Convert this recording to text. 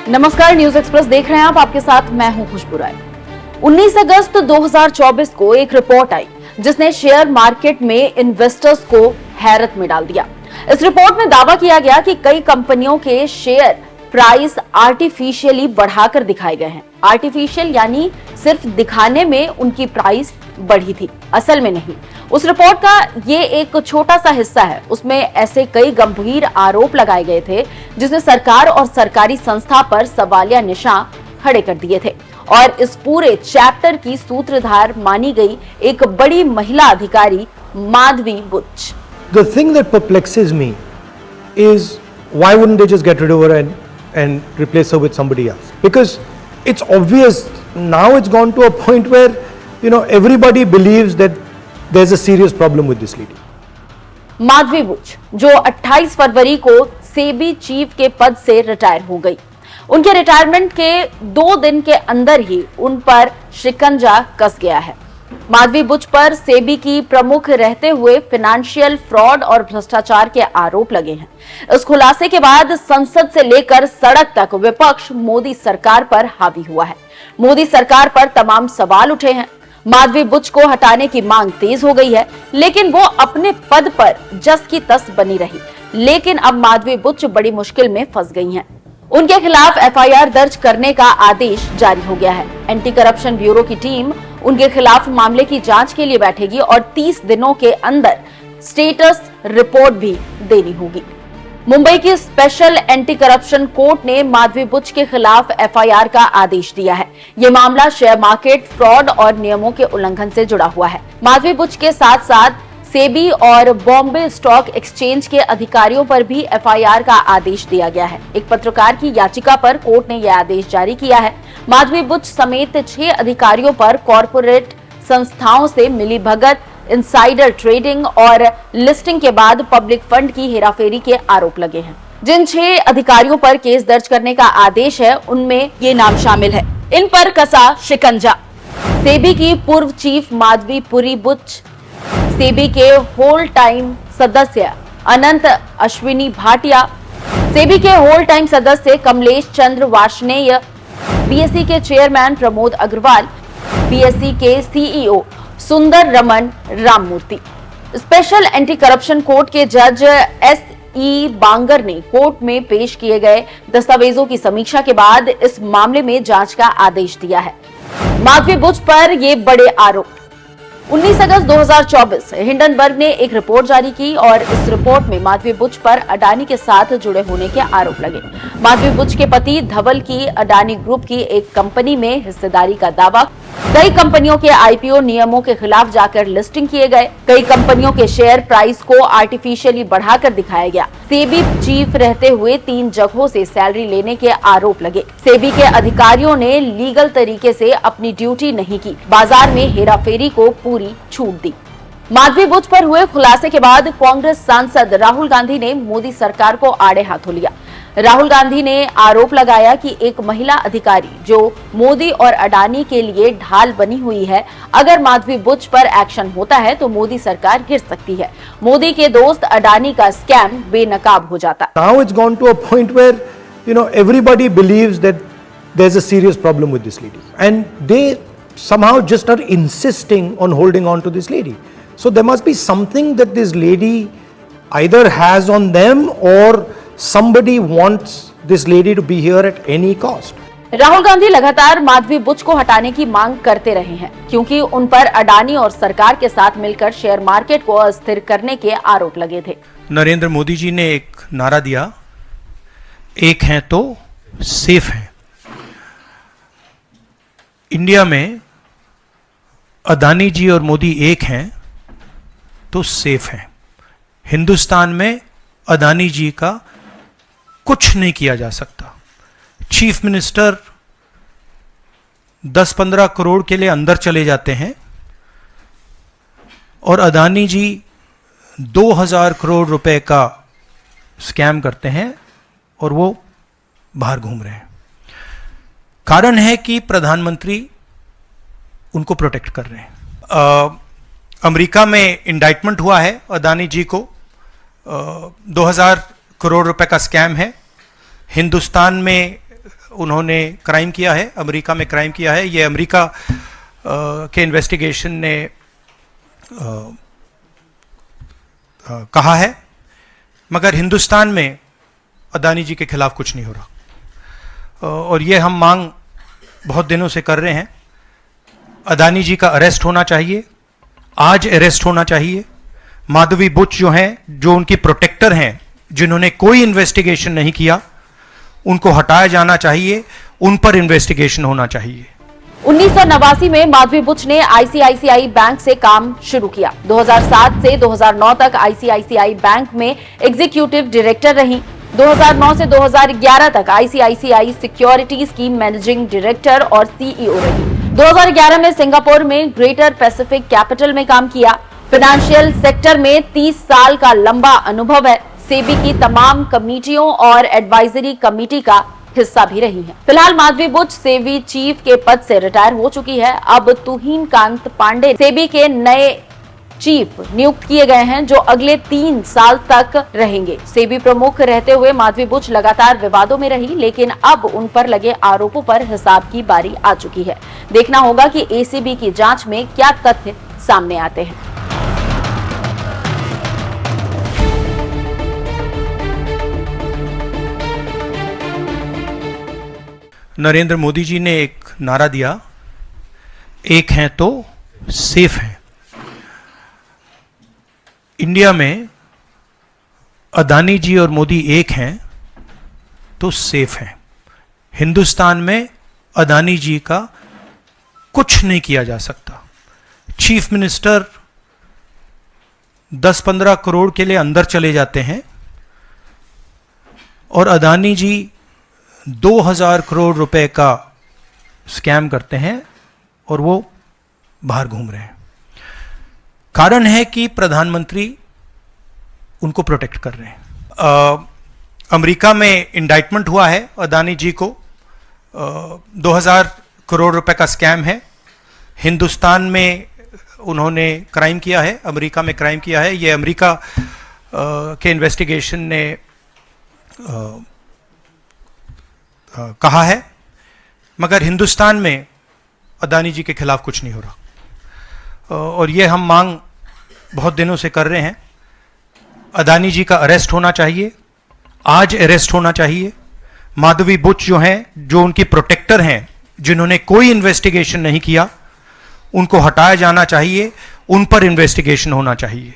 नमस्कार, news express देख रहे हैं आप। आपके साथ मैं हूं खुशबू राय। 19 अगस्त 2024 को एक रिपोर्ट आई जिसने शेयर मार्केट में इन्वेस्टर्स को हैरत में डाल दिया। इस रिपोर्ट में दावा किया गया कि कई कंपनियों के शेयर प्राइस आर्टिफिशियली बढ़ाकर दिखाए गए हैं। आर्टिफिशियल यानी सिर्फ दिखाने में उनकी प्राइस बढ़ी थी, असल में नहीं। उस रिपोर्ट का ये एक छोटा सा हिस्सा है। उसमें ऐसे कई गंभीर आरोप लगाए गए थे जिसने सरकार और सरकारी संस्था पर सवालिया निशान खड़े कर दिए थे। और इस पूरे चैप्टर की सूत्रधार मानी गई एक बड़ी महिला अधिकारी Madhavi Buch. The thing that perplexes me is why wouldn't they just get rid of her and replace her with somebody else? Because it's obvious now, it's gone to a point where everybody believes that there's a serious problem with this lady. Madhavi Buch जो 28 फरवरी को SEBI chief के पद से retire हो गई। उनके retirement के 2 दिन के अंदर ही उन पर शिकंजा कस गया है। माधवी बुच पर सेबी की प्रमुख रहते हुए फाइनेंशियल फ्रॉड और भ्रष्टाचार के आरोप लगे हैं। इस खुलासे के बाद संसद से लेकर सड़क तक विपक्ष मोदी सरकार पर हावी हुआ है। मोदी सरकार पर तमाम सवाल उठे हैं। माधवी बुच को हटाने की मांग तेज हो गई है, लेकिन वो अपने पद पर जस की तस बनी रही। लेकिन अब माधवी बुच बड़ी मुश्किल में फंस गई हैं। उनके खिलाफ एफआईआर दर्ज करने का आदेश जारी हो गया है। एंटी करप्शन ब्यूरो की टीम उनके खिलाफ मामले की जांच के लिए बैठेगी और 30 दिनों के अंदर स्टेटस रिपोर्ट भी देनी होगी। मुंबई की स्पेशल एंटी करप्शन कोर्ट ने माधवी बुच के खिलाफ एफआईआर का आदेश दिया है। ये मामला शेयर मार्केट फ्रॉड और नियमों के उल्लंघन से जुड़ा हुआ है। माधवी बुच के साथ साथ सेबी और बॉम्बे स्टॉक एक्सचेंज के अधिकारियों पर भी एफआईआर का आदेश दिया गया है। एक पत्रकार की याचिका पर कोर्ट ने यह आदेश जारी किया है। माधवी बुच समेत 6 अधिकारियों पर कॉर्पोरेट संस्थाओं से मिलीभगत, इनसाइडर ट्रेडिंग और लिस्टिंग के बाद पब्लिक फंड की हेराफेरी के आरोप लगे हैं। जिन 6 अधिकारियों पर केस दर्ज करने का आदेश है, उनमें ये नाम शामिल है। इन पर कसा शिकंजा। सेबी की पूर्व चीफ माधवी पुरी बुच, सेबी के होल टाइम सदस्य अनंत अश्विनी भाटिया, सेबी के होल टाइम सदस्य कमलेश चंद्र वार्ष्णेय, बीएसई के चेयरमैन प्रमोद अग्रवाल, बीएसई के CEO Sundar Raman Ramamurthy. Special anti corruption court के जज एस.ई. बांगर ने कोर्ट में पेश किए गए दस्तावेजों की समीक्षा के बाद इस मामले में जांच का आदेश दिया है। माधवी बुच पर ये बड़े आरोप। 19 अगस्त 2024 हिंडनबर्ग ने एक रिपोर्ट जारी की और इस रिपोर्ट में माधवी बुच पर अडानी के साथ जुड़े होने के आरोप लगे। माधवी बुच के पति धवल की अडानी ग्रुप की एक कंपनी में हिस्सेदारी का दावा। कई कंपनियों के आईपीओ नियमों के खिलाफ जाकर लिस्टिंग किए गए। कई कंपनियों के शेयर प्राइस को आर्टिफिशियली बढ़ाकर दिखाया गया। सेबी चीफ रहते हुए 3 जगहों से सैलरी लेने के आरोप लगे। सेबी के अधिकारियों ने लीगल तरीके से अपनी ड्यूटी नहीं की। बाजार में हेराफेरी को पूरी छूट दी। माधवी बुच पर हुए खुलासे के बाद कांग्रेस सांसद राहुल गांधी ने मोदी सरकार को आड़े हाथों लिया। राहुल गांधी ने आरोप लगाया कि एक महिला अधिकारी जो मोदी और अडानी के लिए ढाल बनी हुई है, अगर माधवी बुच पर एक्शन होता है तो मोदी सरकार गिर सकती है। मोदी के दोस्त अडानी का स्कैम बेनकाब हो जाता। Now it's gone to a point where everybody believes that there's a serious problem with this lady, and they somehow just are insisting on holding on to this lady. So there must be something that this lady either has on them, or somebody wants this lady to be here at any cost. Rahul Gandhi लगातार माधवी बुच को हटाने की मांग करते रहे हैं क्योंकि उन पर अडानी और सरकार के साथ मिलकर शेयर मार्केट को अस्थिर करने के आरोप लगे थे। नरेंद्र मोदी जी ने एक नारा दिया, एक हैं तो सेफ हैं। इंडिया में अडानी जी और मोदी एक हैं तो सेफ हैं। हिंदुस्तान में अडानी जी का कुछ नहीं किया जा सकता। चीफ मिनिस्टर 10-15 करोड़ के लिए अंदर चले जाते हैं और अडानी जी 2000 करोड़ रुपए का स्कैम करते हैं और वो बाहर घूम रहे हैं। कारण है कि प्रधानमंत्री उनको प्रोटेक्ट कर रहे हैं। अमेरिका में इंडाइटमेंट हुआ है अडानी जी को, 2000 करोड़ रुपए का स्कैम है। हिंदुस्तान में उन्होंने क्राइम किया है, अमेरिका में क्राइम किया है। ये अमेरिका के इन्वेस्टिगेशन ने कहा है, मगर हिंदुस्तान में अदानी जी के खिलाफ कुछ नहीं हो रहा। और ये हम मांग बहुत दिनों से कर रहे हैं। अदानी जी का अरेस्ट होना चाहिए, आज अरेस्ट होना चाहिए। माधवी बुच जो हैं, जो उनकी प्रोटेक्टर हैं, जिन्होंने कोई इन्वेस्टिगेशन नहीं किया, उनको हटाया जाना चाहिए, उन पर इन्वेस्टिगेशन होना चाहिए। 1989 में माधवी बुच ने आईसीआईसीआई बैंक से काम शुरू किया। 2007 से 2009 तक आईसीआईसीआई बैंक में एग्जीक्यूटिव डायरेक्टर रहीं। 2009 से 2011 तक आईसीआईसीआई सिक्योरिटीज की मैनेजिंग डायरेक्टर और सीईओ रही। 2011 में सिंगापुर में ग्रेटर पैसिफिक कैपिटल में काम किया। फाइनेंशियल सेक्टर में 30 साल का लंबा अनुभव है। सेबी की तमाम कमेटियों और एडवाइजरी कमेटी का हिस्सा भी रही हैं। फिलहाल माधवी बुच सेबी चीफ के पद से रिटायर हो चुकी है। अब तुहिन कांत पांडे सेबी के नए चीफ नियुक्त किए गए हैं, जो अगले 3 साल तक रहेंगे। सेबी प्रमुख रहते हुए माधवी बुच लगातार विवादों में रही, लेकिन अब उन पर लगे आरोपों पर हिसाब की बारी आ चुकी है। देखना होगा कि एसीबी की जांच में क्या तथ्य सामने आते हैं। नरेंद्र मोदी जी ने एक नारा दिया, एक हैं तो सेफ हैं। इंडिया में अदानी जी और मोदी एक हैं तो सेफ हैं। हिंदुस्तान में अदानी जी का कुछ नहीं किया जा सकता। चीफ मिनिस्टर 10-15 करोड़ के लिए अंदर चले जाते हैं और अदानी जी 2000 करोड़ रुपए का स्कैम करते हैं और वो बाहर घूम रहे हैं। कारण है कि प्रधानमंत्री उनको प्रोटेक्ट कर रहे हैं। अमेरिका में इंडाइटमेंट हुआ है अदानी जी को। 2000 करोड़ रुपए का स्कैम है। हिंदुस्तान में उन्होंने क्राइम किया है, अमेरिका में क्राइम किया है। ये अमेरिका के इन्वेस्टिगेशन ने कहा है, मगर हिंदुस्तान में अदानी जी के खिलाफ कुछ नहीं हो रहा। और ये हम मांग बहुत दिनों से कर रहे हैं। अदानी जी का अरेस्ट होना चाहिए, आज अरेस्ट होना चाहिए। माधवी बुच जो हैं, जो उनकी प्रोटेक्टर हैं, जिन्होंने कोई इन्वेस्टिगेशन नहीं किया, उनको हटाया जाना चाहिए, उन पर इन्वेस्टिगेशन होना चाहिए।